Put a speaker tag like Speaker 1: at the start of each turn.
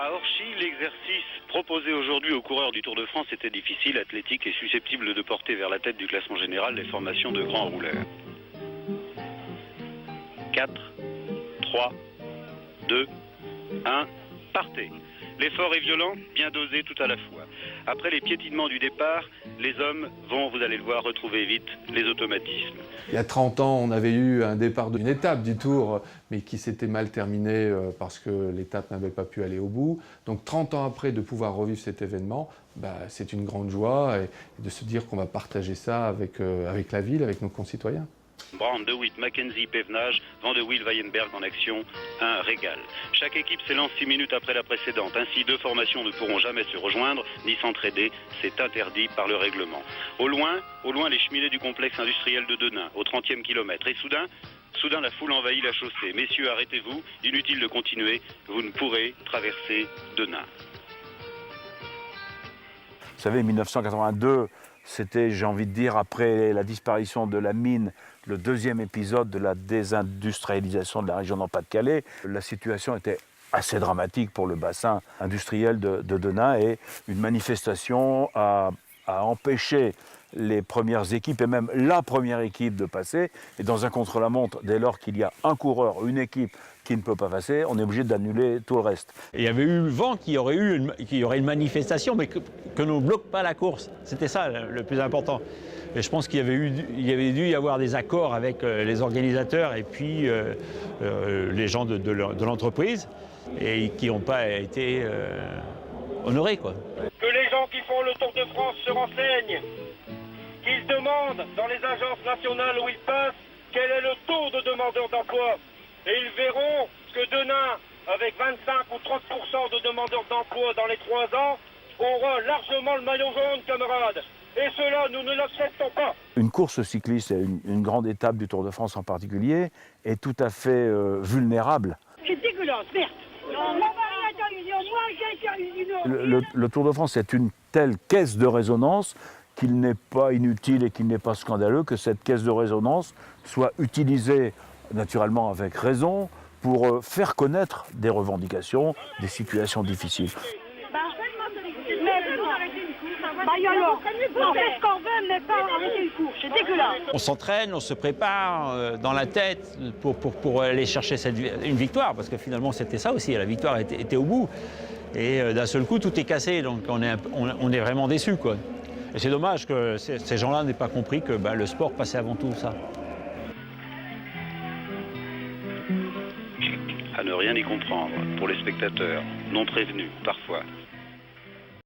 Speaker 1: À Orchy, l'exercice proposé aujourd'hui aux coureurs du Tour de France était difficile, athlétique et susceptible de porter vers la tête du classement général les formations de grands rouleurs. 4, 3, 2, 1, partez. L'effort est violent, bien dosé tout à la fois. Après les piétinements du départ, les hommes vont, vous allez le voir, retrouver vite les automatismes.
Speaker 2: Il y a 30 ans, on avait eu un départ d'une étape du Tour, mais qui s'était mal terminé parce que l'étape n'avait pas pu aller au bout. Donc 30 ans après, de pouvoir revivre cet événement, c'est une grande joie et de se dire qu'on va partager ça avec la ville, avec nos concitoyens.
Speaker 1: Brand, De Witt, Mackenzie, Pévenage, Van de Wiel, Weyenberg en action, un régal. Chaque équipe s'élance 6 minutes après la précédente. Ainsi, deux formations ne pourront jamais se rejoindre ni s'entraider. C'est interdit par le règlement. Au loin, les cheminées du complexe industriel de Denain, au 30e kilomètre. Et soudain, la foule envahit la chaussée. Messieurs, arrêtez-vous. Inutile de continuer. Vous ne pourrez traverser Denain.
Speaker 3: Vous savez, 1982, c'était, j'ai envie de dire, après la disparition de la mine, le deuxième épisode de la désindustrialisation de la région Nord-Pas-de-Calais. La situation était assez dramatique pour le bassin industriel de Denain et une manifestation a empêché les premières équipes et même la première équipe de passer. Et dans un contre-la-montre, dès lors qu'il y a un coureur, une équipe qui ne peut pas passer, on est obligé d'annuler tout le reste.
Speaker 4: Et il y avait eu le vent qu'il y aurait une manifestation, mais que l'on ne bloque pas la course. C'était ça le plus important. Et je pense qu'il y avait dû y avoir des accords avec les organisateurs et puis les gens de l'entreprise et qui n'ont pas été honorés, quoi.
Speaker 5: Que les gens qui font le Tour de France se renseignent, qu'ils demandent dans les agences nationales où ils passent quel est le taux de demandeurs d'emploi. Et ils verront que Denain, avec 25 ou 30% de demandeurs d'emploi dans les 3 ans, aura largement le maillot jaune, camarades. Et cela, nous ne l'acceptons pas.
Speaker 3: Une course cycliste, et une grande étape du Tour de France en particulier, est tout à fait vulnérable.
Speaker 6: C'est dégueulasse, merde.
Speaker 3: Le Tour de France est une telle caisse de résonance qu'il n'est pas inutile et qu'il n'est pas scandaleux que cette caisse de résonance soit utilisée, naturellement avec raison, pour faire connaître des revendications, des situations difficiles.
Speaker 4: On s'entraîne, on se prépare dans la tête pour aller chercher une victoire, parce que finalement c'était ça aussi, la victoire était au bout. Et d'un seul coup tout est cassé, donc on est vraiment déçus, quoi. Et c'est dommage que ces gens-là n'aient pas compris que le sport passait avant tout ça.
Speaker 1: À ne rien y comprendre pour les spectateurs, non prévenus parfois.